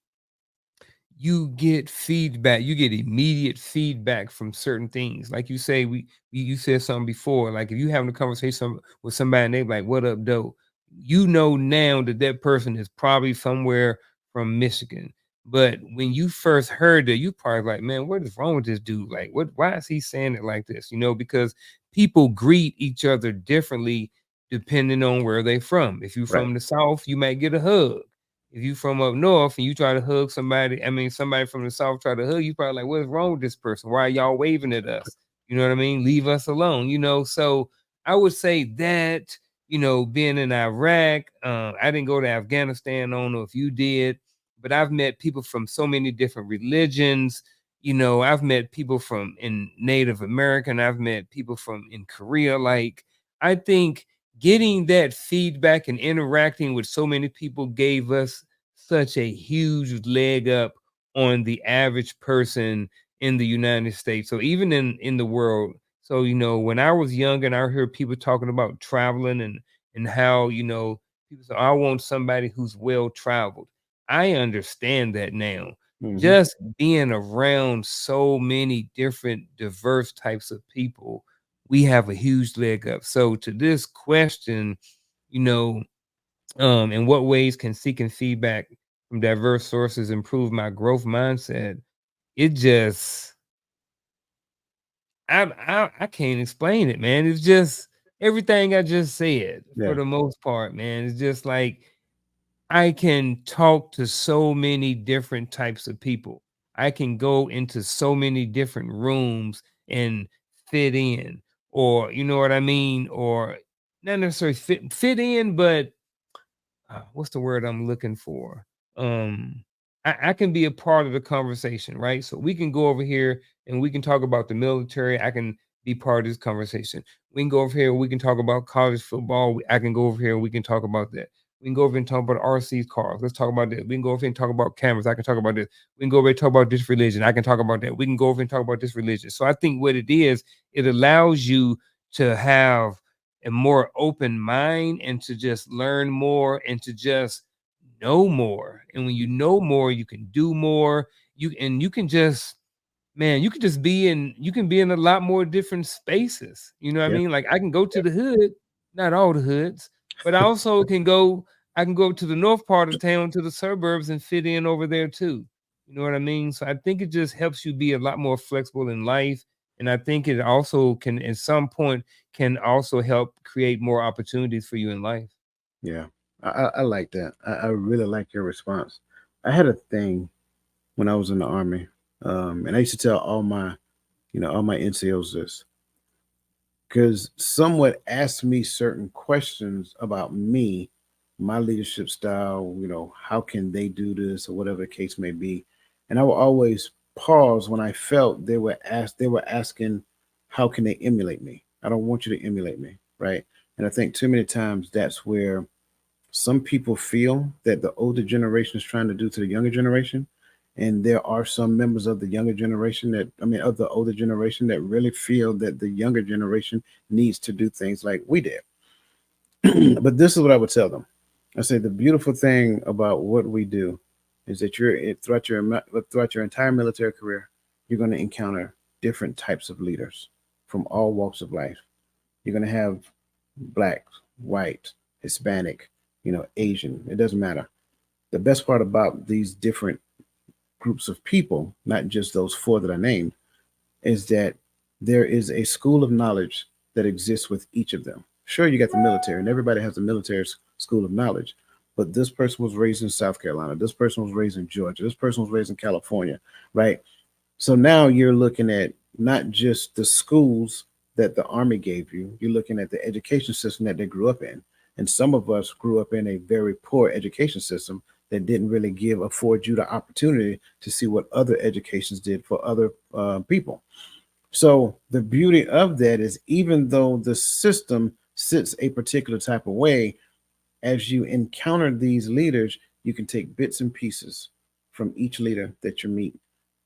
you get feedback. You get immediate feedback from certain things. Like you say, you said something before. Like if you having a conversation with somebody and they like, "What up, doe?" You know now that that person is probably somewhere from Michigan. But when you first heard that, you probably like, "Man, what is wrong with this dude? Like, what? Why is he saying it like this?" Because people greet each other differently depending on where they from. If you Right. from the South, you might get a hug. If you from up north and you try to hug somebody, I mean somebody from the south try to hug you, probably like, what's wrong with this person? Why are y'all waving at us? You know what I mean? Leave us alone. So I would say that, being in Iraq, I didn't go to Afghanistan. I don't know if you did, but I've met people from so many different religions. I've met people from in Native American, I've met people from in Korea. Like, I think getting that feedback and interacting with so many people gave us such a huge leg up on the average person in the United States. So even in the world. So when I was young and I heard people talking about traveling and how people say, I want somebody who's well traveled. I understand that now. Hmm. Just being around so many different diverse types of people, we have a huge leg up. So to this question, you know, in what ways can seeking feedback from diverse sources improve my growth mindset? It just I can't explain it, man. It's just everything I just said for Yeah. the most part, man. It's just like I can talk to so many different types of people. I can go into so many different rooms and fit in, or you know what I mean, or not necessarily fit in, but what's the word I'm looking for? Um, I can be a part of the conversation, right? So we can go over here and we can talk about the military. I can be part of this conversation. We can go over here. We can talk about college football. I can go over here and we can talk about that. We can go over and talk about RC cars. Let's talk about that. We can go over here and talk about cameras. I can talk about this. We can go over and talk about this religion. I can talk about that. We can go over and talk about this religion. So I think what it is, it allows you to have a more open mind and to just learn more and to just know more. And when you know more, you can do more. You can just, man, you can be in a lot more different spaces. You know what I Yeah. mean? Like I can go to Yeah. the hood, not all the hoods, but I can go to the north part of town, to the suburbs, and fit in over there too. You know what I mean? So I think it just helps you be a lot more flexible in life. And I think it also can at some point can also help create more opportunities for you in life. Yeah. I like that. I really like your response. I had a thing when I was in the army, and I used to tell all my NCOs this because some would ask me certain questions about me, my leadership style, how can they do this or whatever the case may be. And I would always pause when I felt they were asking, how can they emulate me? I don't want you to emulate me, right? And I think too many times that's where some people feel that the older generation is trying to do to the younger generation. And there are some members of the younger generation of the older generation that really feel that the younger generation needs to do things like we did. But this is what I would tell them. I say the beautiful thing about what we do is that throughout your entire military career, you're going to encounter different types of leaders from all walks of life. You're going to have black, white, Hispanic, Asian. It doesn't matter. The best part about these different groups of people, not just those four that I named, is that there is a school of knowledge that exists with each of them. Sure, you got the military, and everybody has a military school of knowledge, but this person was raised in South Carolina. This person was raised in Georgia. This person was raised in California, right? So now you're looking at not just the schools that the Army gave you, you're looking at the education system that they grew up in. And some of us grew up in a very poor education system that didn't really afford you the opportunity to see what other educations did for other people. So the beauty of that is even though the system sits a particular type of way, as you encounter these leaders, you can take bits and pieces from each leader that you meet,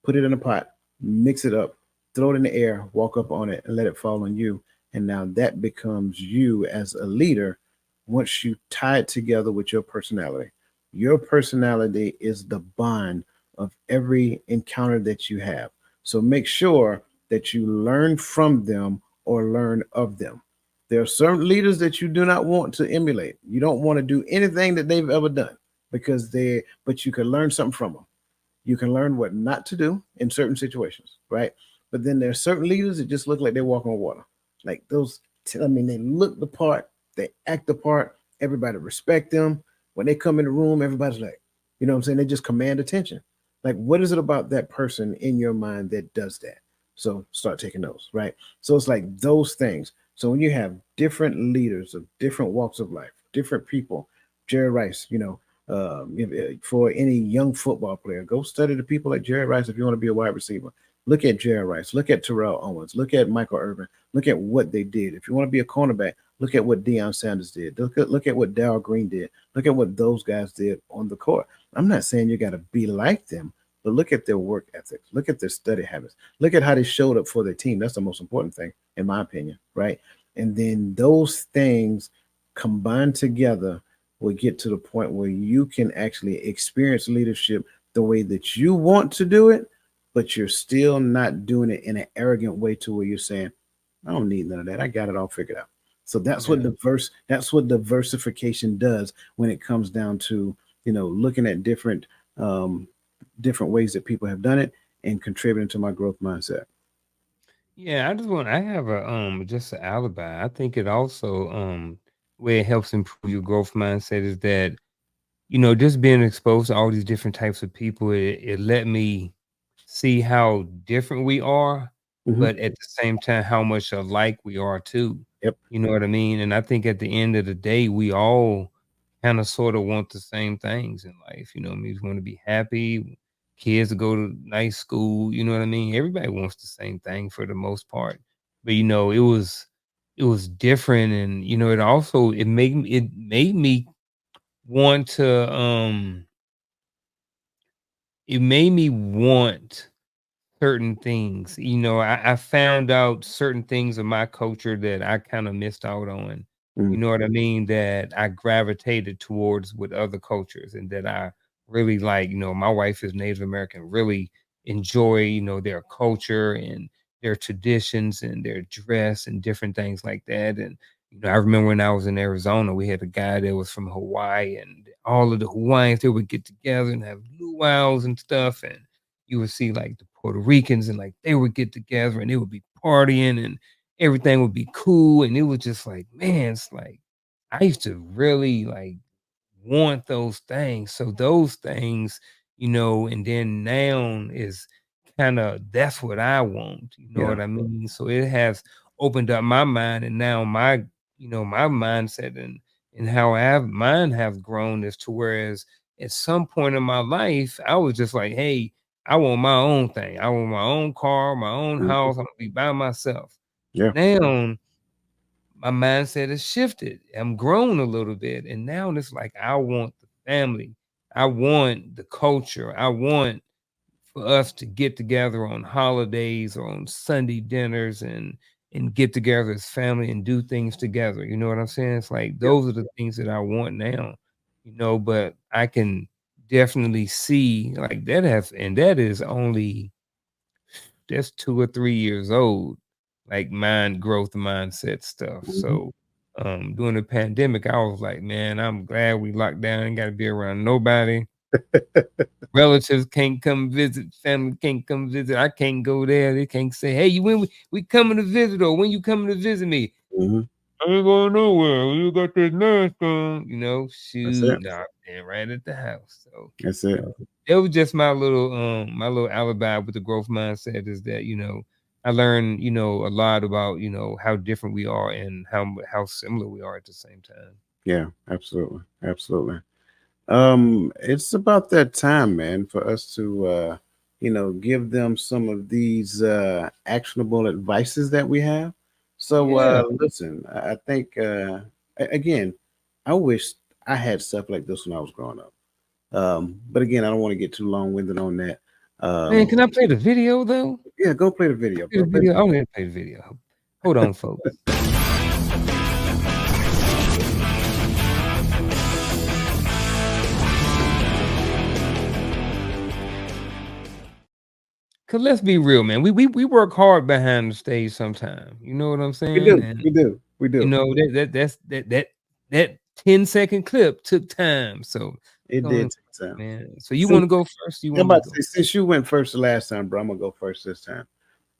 put it in a pot, mix it up, throw it in the air, walk up on it, and let it fall on you. And now that becomes you as a leader once you tie it together with your personality. Your personality is the bond of every encounter that you have. So make sure that you learn from them or learn of them. There are certain leaders that you do not want to emulate. You don't want to do anything that they've ever done but you can learn something from them. You can learn what not to do in certain situations, right? But then there are certain leaders that just look like they're walking on water. Like those, I mean, they look the part, they act the part. Everybody respect them. When they come in the room, everybody's like, what I'm saying? They just command attention. Like, what is it about that person in your mind that does that? So start taking those, right? So it's like those things. So when you have different leaders of different walks of life, different people, Jerry Rice, for any young football player, go study the people like Jerry Rice if you want to be a wide receiver. Look at Jerry Rice. Look at Terrell Owens. Look at Michael Irvin. Look at what they did. If you want to be a cornerback, look at what Deion Sanders did. Look at what Darrell Green did. Look at what those guys did on the court. I'm not saying you got to be like them, but look at their work ethics. Look at their study habits. Look at how they showed up for their team. That's the most important thing, in my opinion, right? And then those things combined together will get to the point where you can actually experience leadership the way that you want to do it, but you're still not doing it in an arrogant way to where you're saying, I don't need none of that. I got it all figured out. So Yeah. that's what diversification does when it comes down to, looking at different ways that people have done it and contributing to my growth mindset. Yeah, I have a just an alibi. I think it also where it helps improve your growth mindset is that, just being exposed to all these different types of people, it let me see how different we are, Hmm. but at the same time, how much alike we are too. Yep. You know what I mean? And I think at the end of the day, we all kind of sort of want the same things in life. We just want to be happy, kids to go to nice school. You know what I mean? Everybody wants the same thing for the most part. But it was different, and it made me want to it made me want certain things. I found out certain things of my culture that I kinda missed out on. You Mm. know what I mean? That I gravitated towards with other cultures and that I really like. My wife is Native American, really enjoy, their culture and their traditions and their dress and different things like that. And, I remember when I was in Arizona, we had a guy that was from Hawaii, and all of the Hawaiians, they would get together and have luau's and stuff, and you would see like the Puerto Ricans and like they would get together and they would be partying and everything would be cool. And it was just like, man, it's like I used to really like want those things. So those things, and then now is kind of that's what I want. You know Yeah. what I mean? So it has opened up my mind, and now my mindset and how mine have grown is to whereas at some point in my life I was just like, hey, I want my own thing. I want my own car, my own Mhm. house. I'm gonna be by myself. Yeah. Now my mindset has shifted. I'm grown a little bit, and now it's like I want the family. I want the culture. I want for us to get together on holidays or on Sunday dinners and get together as family and do things together. You know what I'm saying? It's like Yeah. those are the things that I want now. But I can definitely see like that is only that's 2 or 3 years old, like mind growth mindset stuff. Mhm. So, during the pandemic, I was like, "Man, I'm glad we locked down. Ain't gotta be around nobody. Relatives can't come visit, family can't come visit. I can't go there. They can't say, 'Hey, you when we coming to visit, or when you coming to visit me?' Mhm. I ain't going nowhere. You got that mask on." That's it. Shoot, nah, I'm right at the house. So, That's it. it was just my little alibi with the growth mindset is that, I learned, a lot about, how different we are and how similar we are at the same time. Yeah. Absolutely. Absolutely. It's about that time, man, for us to, give them some of these actionable advices that we have. So, Yeah. listen, I think, again, I wish I had stuff like this when I was growing up. But again, I don't want to get too long winded on that. Man, Um, can I play the video though? yeah, go play the video, Play bro. the Play the video. I want to play the video. Hold on, folks. 'Cause let's be real, man. We work hard behind the stage sometime. You know what I'm We saying? do. And We do. We do. that 10-second clip took time. So It go did ahead, take time. man. So you Since want to go first? You I'm want me to about to go? say, since you went first the last time, bro, I'm gonna go first this time.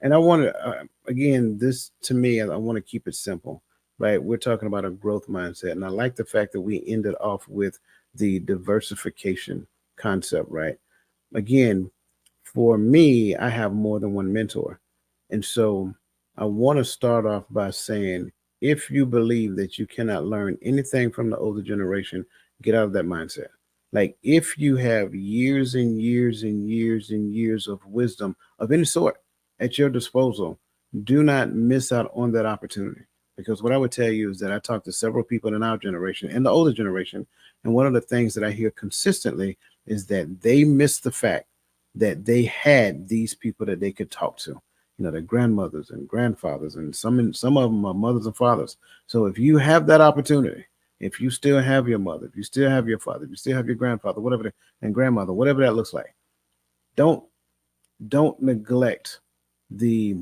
And I want to, again, this to me, I want to keep it simple, right? We're talking about a growth mindset, and I like the fact that we ended off with the diversification concept, right? Again, for me, I have more than one mentor. And so I want to start off by saying if you believe that you cannot learn anything from the older generation, get out of that mindset. Like if you have years and years and years and years of wisdom of any sort at your disposal, do not miss out on that opportunity. Because what I would tell you is that I talked to several people in our generation and the older generation, and one of the things that I hear consistently is that they miss the fact that they had these people that they could talk to, their grandmothers and grandfathers, and some of them are mothers and fathers. So if you have that opportunity, if you still have your mother, if you still have your father, if you still have your grandfather, and grandmother, whatever that looks like, don't don't neglect the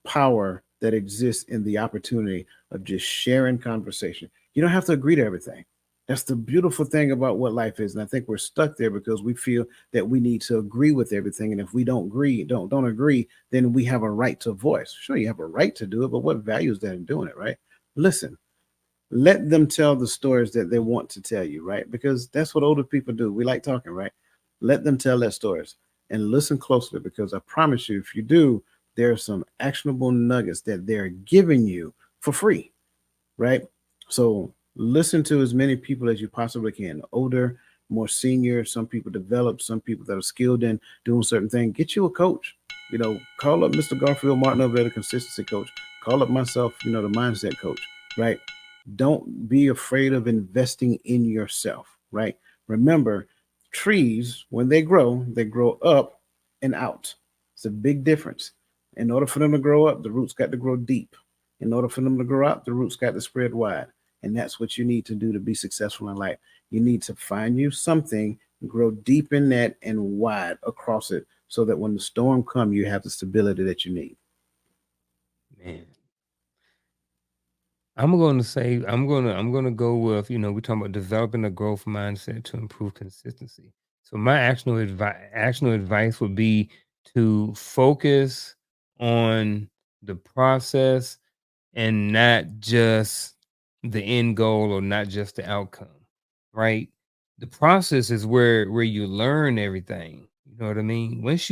power that exists in the opportunity of just sharing conversation. You don't have to agree to everything. That's the beautiful thing about what life is. And I think we're stuck there because we feel that we need to agree with everything. And if we don't agree, then we have a right to voice. Sure, you have a right to do it, but what value is that in doing it, right? Listen, let them tell the stories that they want to tell you, right? Because that's what older people do. We like talking, right? Let them tell their stories and listen closely because I promise you, if you do, there are some actionable nuggets that they're giving you for free, right? So listen to as many people as you possibly can. Older, more senior, some people develop, some people that are skilled in doing certain things. Get you a coach. Call up Mr. Garfield Martin over there, the consistency coach. Call up myself, the mindset coach, right? Don't be afraid of investing in yourself, right? Remember, trees, when they grow up and out. It's a big difference. In order for them to grow up, the roots got to grow deep. In order for them to grow out, the roots got to spread wide. And that's what you need to do to be successful in life. You need to find you something, grow deep in that and wide across it so that when the storm comes, you have the stability that you need. Man, I'm gonna go with, we're talking about developing a growth mindset to improve consistency. So my actionable advice would be to focus on the process and not just the end goal or not just the outcome, right? The process is where you learn everything. You know what I mean? Once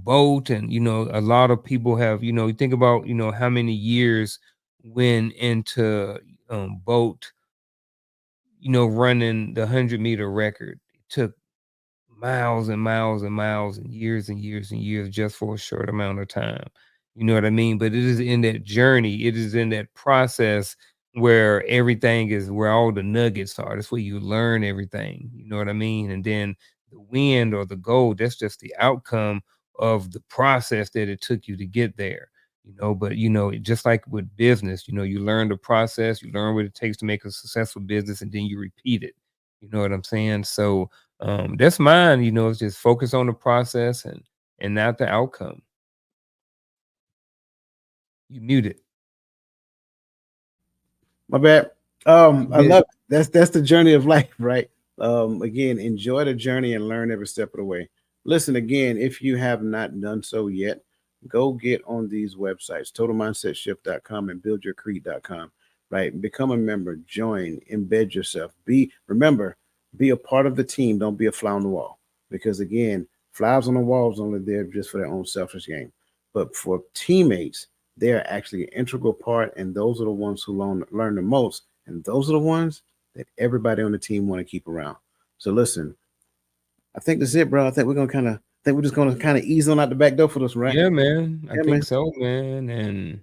boat, and a lot of people have, you think about how many years went into boat, running the 100-meter record. It took miles and miles and miles and years and years just for a short amount of time. You know what I mean? But it is in that journey, it is in that process where everything is, where all the nuggets are. That's where you learn everything. You know what I mean? And then the win or the goal, that's just the outcome of the process that it took you to get there. But just like with business, you learn the process, you learn what it takes to make a successful business, and then you repeat it. You know what I'm saying? So that's mine, it's just focus on the process and not the outcome. You muted. My bad. You I good. love it. That's the journey of life, right? Again, enjoy the journey and learn every step of the way. Listen, again, if you have not done so yet, go get on these websites, totalmindsetshift.com and buildyourcreed.com, right? Become a member, join, embed yourself. Remember, be a part of the team. Don't be a fly on the wall. Because again, flies on the wall is only there just for their own selfish gain. But for teammates, they are actually an integral part, and those are the ones who learn the most, and those are the ones that everybody on the team want to keep around. So listen, I think that's it, bro. I think we're just gonna kind of ease on out the back door for this, right? Yeah, man. I Yeah, man. think so, man. And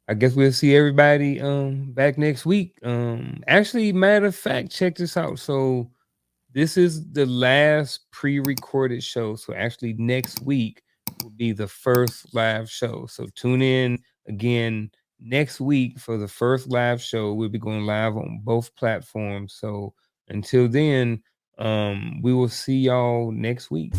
I guess we'll see everybody back next week. Actually, matter of fact, check this out. So this is the last pre-recorded show. So actually next week will be the first live show. So tune in again next week for the first live show. We'll be going live on both platforms. So until then, we will see y'all next week.